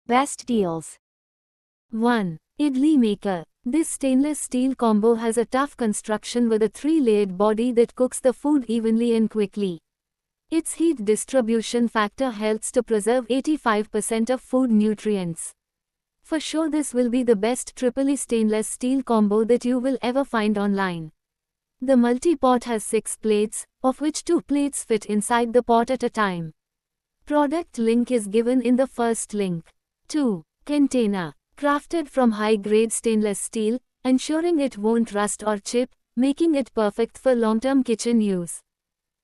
Best deals. 1. Idli maker. This stainless steel combo has a tough construction with a 3-layered body that cooks the food evenly and quickly. Its heat distribution factor helps to preserve 85% of food nutrients. For sure, this will be the best triple stainless steel combo that you will ever find online. The multi-pot has 6 plates, of which 2 plates fit inside the pot at a time. Product link is given in the first link. 2. Container. Crafted from high-grade stainless steel, ensuring it won't rust or chip, making it perfect for long-term kitchen use.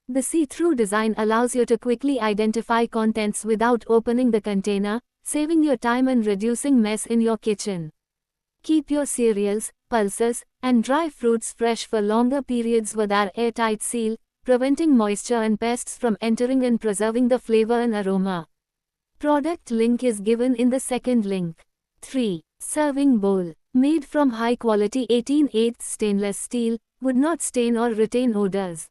The see-through design allows you to quickly identify contents without opening the container, saving your time and reducing mess in your kitchen. Keep your cereals, pulses, and dry fruits fresh for longer periods with our airtight seal, preventing moisture and pests from entering and preserving the flavor and aroma. Product link is given in the second link. 3. Serving bowl. Made from high-quality 18/8 stainless steel, would not stain or retain odors.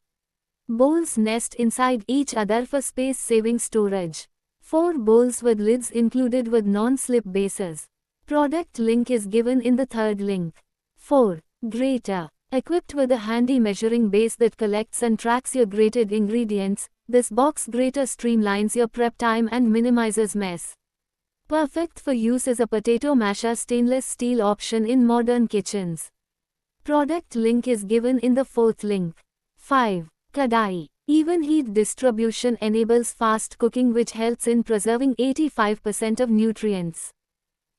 Bowls nest inside each other for space-saving storage. 4 bowls with lids included with non-slip bases. Product link is given in the third link. 4. Grater. Equipped with a handy measuring base that collects and tracks your grated ingredients, this box grater streamlines your prep time and minimizes mess. Perfect for use as a potato masher stainless steel option in modern kitchens. Product link is given in the fourth link. 5. Kadai. Even heat distribution enables fast cooking, which helps in preserving 85% of nutrients.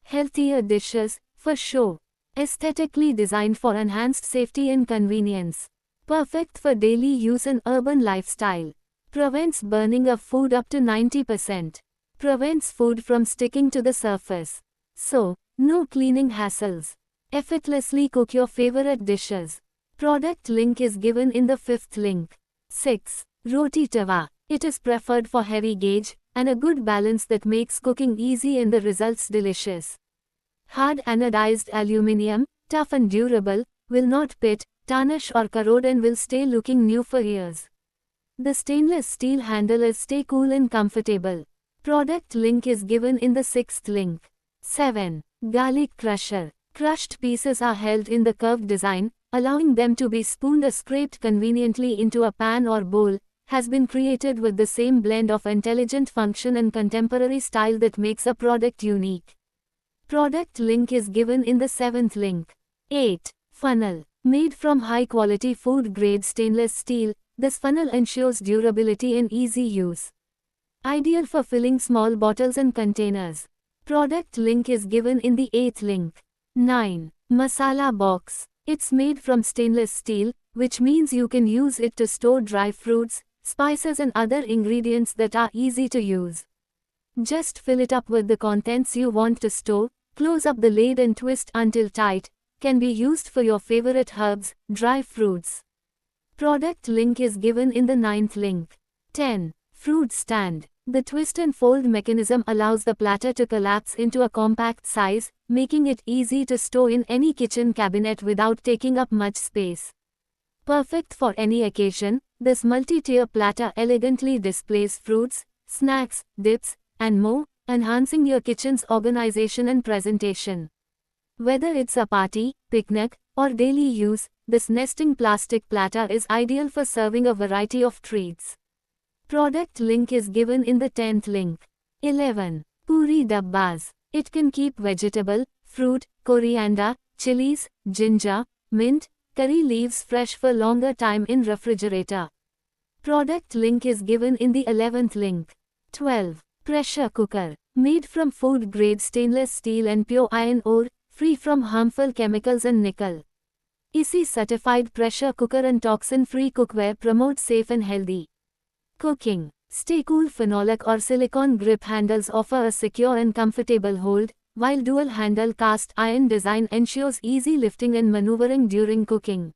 Healthier dishes, for sure. Aesthetically designed for enhanced safety and convenience. Perfect for daily use in urban lifestyle. Prevents burning of food up to 90%. Prevents food from sticking to the surface. So, no cleaning hassles. Effortlessly cook your favorite dishes. Product link is given in the fifth link. 6. Roti tawa. It is preferred for heavy gauge, and a good balance that makes cooking easy and the results delicious. Hard anodized aluminium, tough and durable, will not pit, tarnish or corrode and will stay looking new for years. The stainless steel handle is stay cool and comfortable. Product link is given in the sixth link. 7. Garlic crusher. Crushed pieces are held in the curved design, allowing them to be spooned or scraped conveniently into a pan or bowl, has been created with the same blend of intelligent function and contemporary style that makes a product unique. Product link is given in the seventh link. 8. Funnel. Made from high-quality food-grade stainless steel, this funnel ensures durability and easy use. Ideal for filling small bottles and containers. Product link is given in the 8th link. 9. Masala box. It's made from stainless steel, which means you can use it to store dry fruits, spices and other ingredients that are easy to use. Just fill it up with the contents you want to store, close up the lid and twist until tight. Can be used for your favorite herbs, dry fruits. Product link is given in the 9th link. 10. Fruit stand. The twist and fold mechanism allows the platter to collapse into a compact size, making it easy to store in any kitchen cabinet without taking up much space. Perfect for any occasion, this multi-tier platter elegantly displays fruits, snacks, dips, and more, enhancing your kitchen's organization and presentation. Whether it's a party, picnic, or daily use, this nesting plastic platter is ideal for serving a variety of treats. Product link is given in the 10th link. 11. Puri dabbas. It can keep vegetable, fruit, coriander, chilies, ginger, mint, curry leaves fresh for longer time in refrigerator. Product link is given in the 11th link. 12. Pressure cooker. Made from food-grade stainless steel and pure iron ore, free from harmful chemicals and nickel. ISI certified pressure cooker and toxin-free cookware promote safe and healthy cooking. Stay cool phenolic or silicone grip handles offer a secure and comfortable hold, while dual handle cast iron design ensures easy lifting and maneuvering during cooking.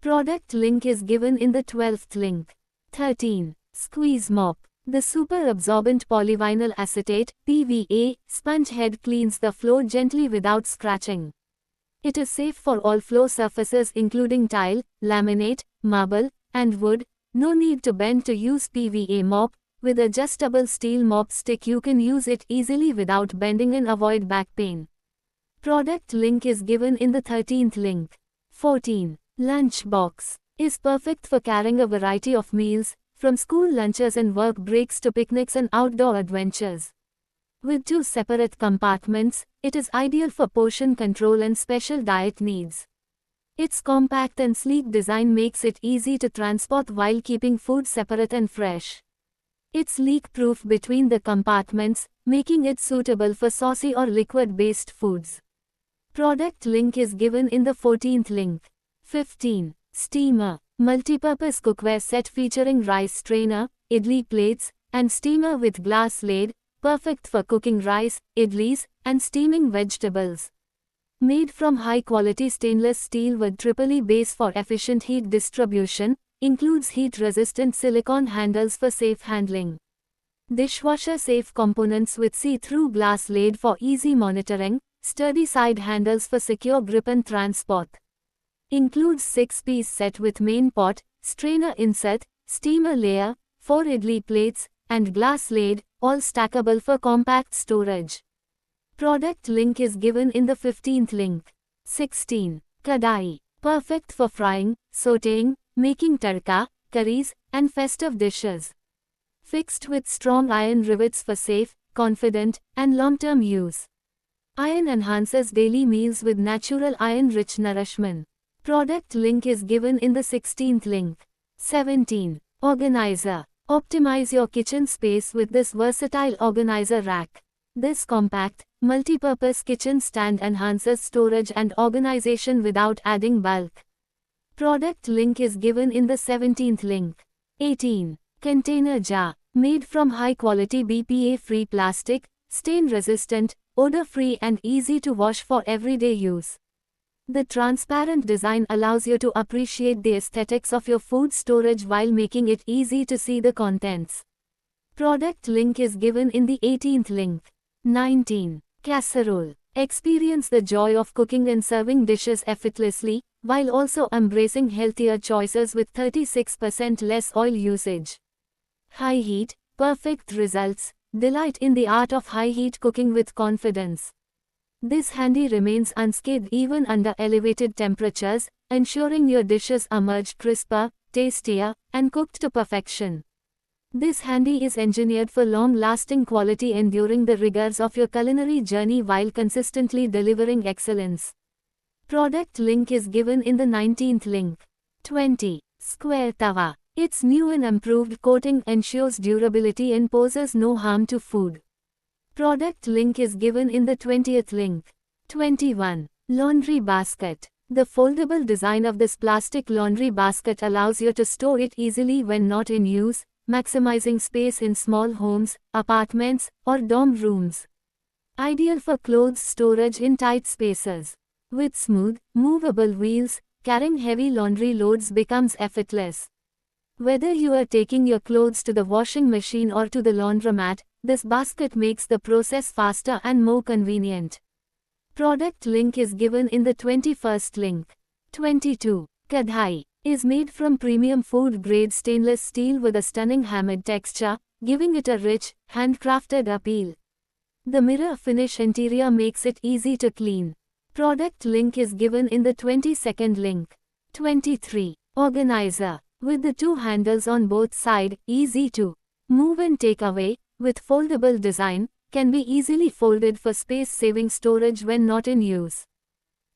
Product link is given in the 12th link. 13. Squeeze mop. The super absorbent polyvinyl acetate (PVA) sponge head cleans the floor gently without scratching. It is safe for all floor surfaces including tile, laminate, marble, and wood. No need to bend to use PVA mop, With adjustable steel mop stick you can use it easily without bending and avoid back pain. Product link is given in the 13th link. 14. Lunch box is perfect for carrying a variety of meals, from school lunches and work breaks to picnics and outdoor adventures. With 2 separate compartments, it is ideal for portion control and special diet needs. Its compact and sleek design makes it easy to transport while keeping food separate and fresh. It's leak-proof between the compartments, making it suitable for saucy or liquid-based foods. Product link is given in the 14th link. 15. Steamer. Multipurpose cookware set featuring rice strainer, idli plates, and steamer with glass lid, perfect for cooking rice, idlis, and steaming vegetables. Made from high-quality stainless steel with triple base for efficient heat distribution, includes heat-resistant silicone handles for safe handling. Dishwasher-safe components with see-through glass lid for easy monitoring, sturdy side handles for secure grip and transport. Includes 6-piece set with main pot, strainer inset, steamer layer, 4 idli plates, and glass lid, all stackable for compact storage. Product link is given in the 15th link. 16. Kadai. Perfect for frying, sautéing, making tadka, curries, and festive dishes. Fixed with strong iron rivets for safe, confident, and long-term use. Iron enhances daily meals with natural iron-rich nourishment. Product link is given in the 16th link. 17. Organizer. Optimize your kitchen space with this versatile organizer rack. This compact, multi-purpose kitchen stand enhances storage and organization without adding bulk. Product link is given in the 17th link. 18. Container jar. Made from high-quality BPA-free plastic, stain-resistant, odor-free and easy to wash for everyday use. The transparent design allows you to appreciate the aesthetics of your food storage while making it easy to see the contents. Product link is given in the 18th link. 19. Casserole. Experience the joy of cooking and serving dishes effortlessly, while also embracing healthier choices with 36% less oil usage. High heat, perfect results. Delight in the art of high heat cooking with confidence. This handy remains unscathed even under elevated temperatures, ensuring your dishes emerge crisper, tastier, and cooked to perfection. This handy is engineered for long-lasting quality enduring the rigors of your culinary journey while consistently delivering excellence. Product link is given in the 19th link. 20. Square tawa. Its new and improved coating ensures durability and poses no harm to food. Product link is given in the 20th link. 21. Laundry basket. The foldable design of this plastic laundry basket allows you to store it easily when not in use, maximizing space in small homes, apartments, or dorm rooms. Ideal for clothes storage in tight spaces. With smooth, movable wheels, carrying heavy laundry loads becomes effortless. Whether you are taking your clothes to the washing machine or to the laundromat, this basket makes the process faster and more convenient. Product link is given in the 21st link. 22. Kadhai is made from premium food-grade stainless steel with a stunning hammered texture, giving it a rich, handcrafted appeal. The mirror finish interior makes it easy to clean. Product link is given in the 22nd link. 23. Organizer. With the 2 handles on both sides, easy to move and take away, with foldable design, can be easily folded for space-saving storage when not in use.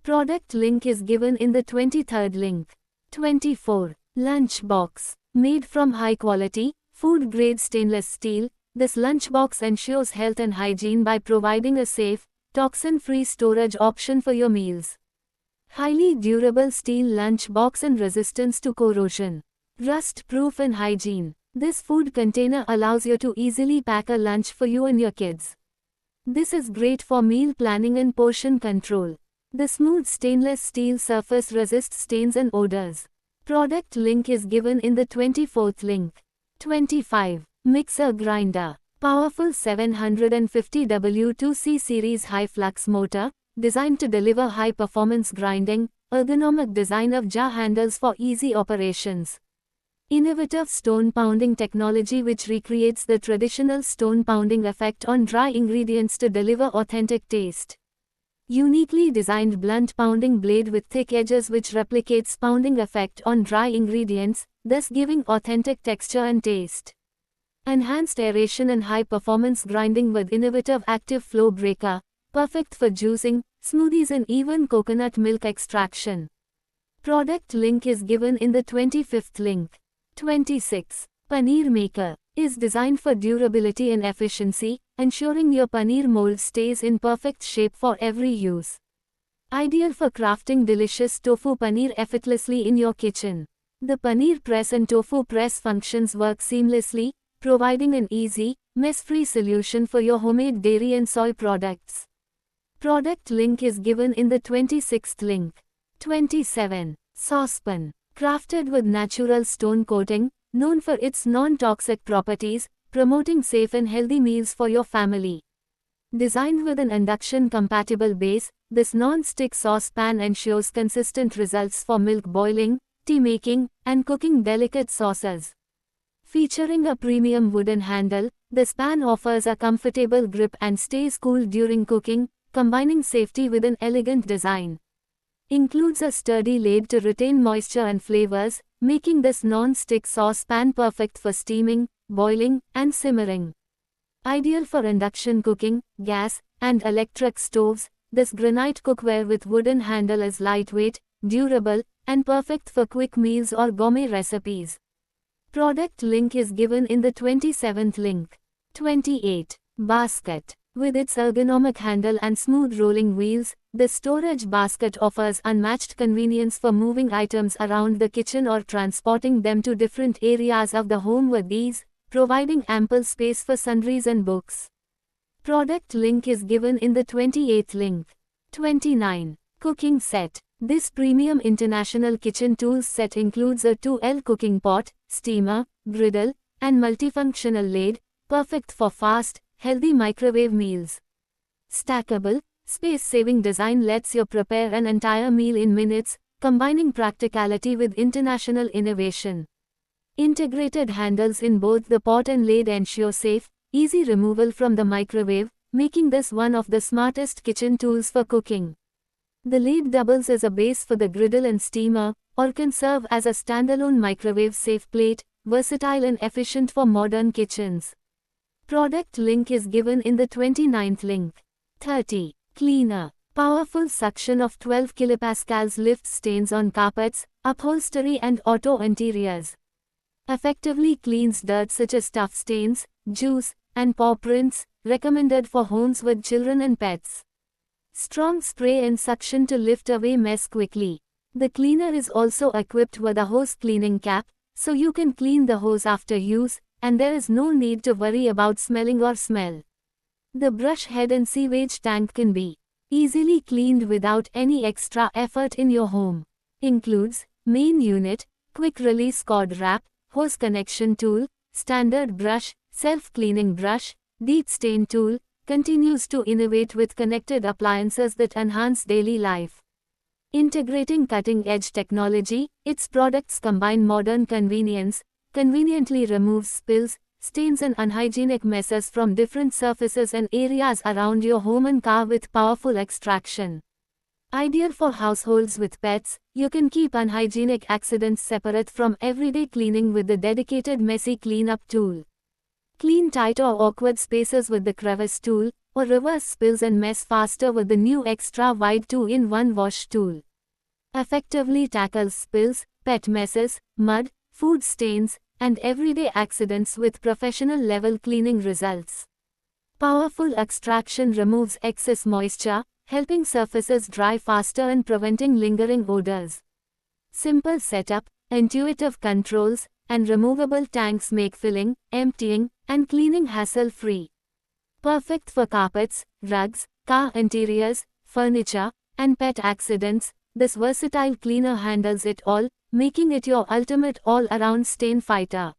Product link is given in the 23rd link. 24. Lunch box. Made from high-quality, food-grade stainless steel, this lunchbox ensures health and hygiene by providing a safe, toxin-free storage option for your meals. Highly durable steel lunchbox and resistance to corrosion. Rust-proof and hygiene. This food container allows you to easily pack a lunch for you and your kids. This is great for meal planning and portion control. The smooth stainless steel surface resists stains and odors. Product link is given in the 24th link. 25. Mixer grinder. Powerful 750 W2C series high flux motor, designed to deliver high performance grinding, ergonomic design of jar handles for easy operations. Innovative stone pounding technology which recreates the traditional stone pounding effect on dry ingredients to deliver authentic taste. Uniquely designed blunt pounding blade with thick edges which replicates pounding effect on dry ingredients, thus giving authentic texture and taste. Enhanced aeration and high-performance grinding with innovative active flow breaker, perfect for juicing, smoothies and even coconut milk extraction. Product link is given in the 25th link. 26. Paneer Maker is designed for durability and efficiency, ensuring your paneer mold stays in perfect shape for every use. Ideal for crafting delicious tofu paneer effortlessly in your kitchen. The paneer press and tofu press functions work seamlessly, providing an easy, mess-free solution for your homemade dairy and soy products. Product link is given in the 26th link. 27. Saucepan. Crafted with natural stone coating, known for its non-toxic properties, promoting safe and healthy meals for your family. Designed with an induction-compatible base, this non-stick saucepan ensures consistent results for milk boiling, tea making, and cooking delicate sauces. Featuring a premium wooden handle, this pan offers a comfortable grip and stays cool during cooking, combining safety with an elegant design. Includes a sturdy lid to retain moisture and flavors, making this non-stick saucepan perfect for steaming, boiling, and simmering. Ideal for induction cooking, gas, and electric stoves, this granite cookware with wooden handle is lightweight, durable, and perfect for quick meals or gourmet recipes. Product link is given in the 27th link. 28. Basket. With its ergonomic handle and smooth rolling wheels, the storage basket offers unmatched convenience for moving items around the kitchen or transporting them to different areas of the home with ease, providing ample space for sundries and books. Product link is given in the 28th link. 29. Cooking set. This premium international kitchen tools set includes a 2L cooking pot, steamer, griddle, and multifunctional lid, perfect for fast, healthy microwave meals. Stackable, space-saving design lets you prepare an entire meal in minutes, combining practicality with international innovation. Integrated handles in both the pot and lid ensure safe, easy removal from the microwave, making this one of the smartest kitchen tools for cooking. The lid doubles as a base for the griddle and steamer, or can serve as a standalone microwave-safe plate, versatile and efficient for modern kitchens. Product link is given in the 29th link. 30. Cleaner. Powerful suction of 12 kilopascals lifts stains on carpets, upholstery and auto interiors. Effectively cleans dirt such as tough stains, juice, and paw prints, recommended for homes with children and pets. Strong spray and suction to lift away mess quickly. The cleaner is also equipped with a hose cleaning cap, so you can clean the hose after use, and there is no need to worry about smelling or smell. The brush head and sewage tank can be easily cleaned without any extra effort in your home. Includes main unit, quick release cord wrap, hose connection tool, standard brush, self-cleaning brush, deep stain tool. Continues to innovate with connected appliances that enhance daily life. Integrating cutting-edge technology, its products combine modern convenience, conveniently removes spills, stains and unhygienic messes from different surfaces and areas around your home and car with powerful extraction. Ideal for households with pets, you can keep unhygienic accidents separate from everyday cleaning with the dedicated messy cleanup tool. Clean tight or awkward spaces with the crevice tool, or reverse spills and mess faster with the new extra wide 2-in-1 wash tool. Effectively tackles spills, pet messes, mud, food stains, and everyday accidents with professional level cleaning results. Powerful extraction removes excess moisture, helping surfaces dry faster and preventing lingering odors. Simple setup, intuitive controls, and removable tanks make filling, emptying, and cleaning hassle-free. Perfect for carpets, rugs, car interiors, furniture, and pet accidents, this versatile cleaner handles it all, making it your ultimate all-around stain fighter.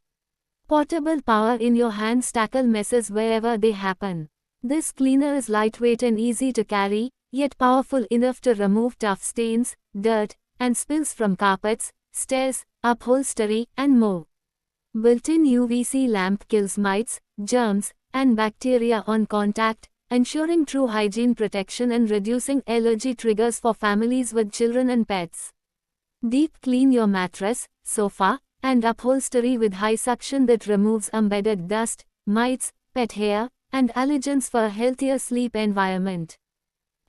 Portable power in your hands tackle messes wherever they happen. This cleaner is lightweight and easy to carry, yet powerful enough to remove tough stains, dirt, and spills from carpets, stairs, upholstery, and more. Built-in UVC lamp kills mites, germs, and bacteria on contact, ensuring true hygiene protection and reducing allergy triggers for families with children and pets. Deep clean your mattress, sofa, and upholstery with high suction that removes embedded dust, mites, pet hair, and allergens for a healthier sleep environment.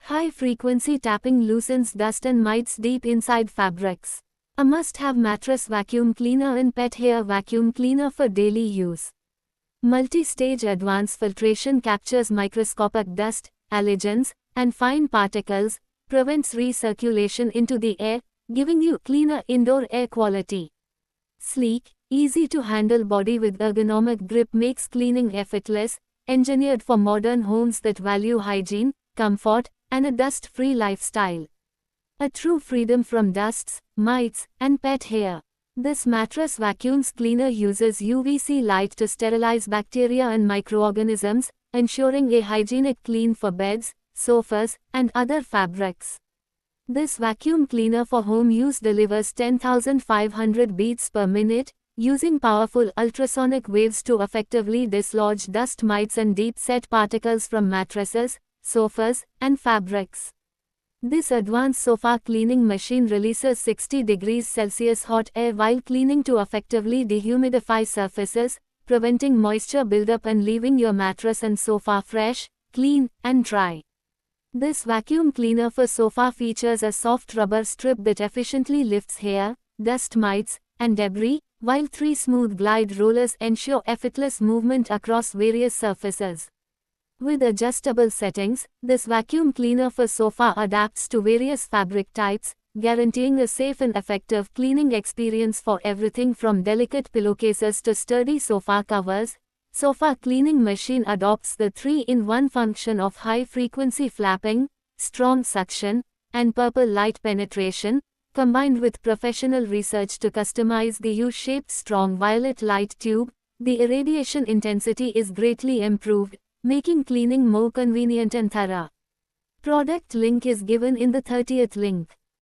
High-frequency tapping loosens dust and mites deep inside fabrics. A must-have mattress vacuum cleaner and pet hair vacuum cleaner for daily use. Multi-stage advanced filtration captures microscopic dust, allergens, and fine particles, prevents recirculation into the air, giving you cleaner indoor air quality. Sleek, easy-to-handle body with ergonomic grip makes cleaning effortless, engineered for modern homes that value hygiene, comfort, and a dust-free lifestyle. A true freedom from dusts, mites, and pet hair. This mattress vacuums cleaner uses UVC light to sterilize bacteria and microorganisms, ensuring a hygienic clean for beds, sofas, and other fabrics. This vacuum cleaner for home use delivers 10,500 beats per minute, using powerful ultrasonic waves to effectively dislodge dust mites and deep-set particles from mattresses, sofas, and fabrics. This advanced sofa cleaning machine releases 60 degrees Celsius hot air while cleaning to effectively dehumidify surfaces, preventing moisture buildup and leaving your mattress and sofa fresh, clean, and dry. This vacuum cleaner for sofa features a soft rubber strip that efficiently lifts hair, dust mites, and debris, while 3 smooth glide rollers ensure effortless movement across various surfaces. With adjustable settings, this vacuum cleaner for sofa adapts to various fabric types, guaranteeing a safe and effective cleaning experience for everything from delicate pillowcases to sturdy sofa covers. Sofa cleaning machine adopts the 3-in-1 function of high-frequency flapping, strong suction, and purple light penetration, combined with professional research to customize the U-shaped strong violet light tube. The irradiation intensity is greatly improved, making cleaning more convenient and thorough. Product link is given in the 30th link.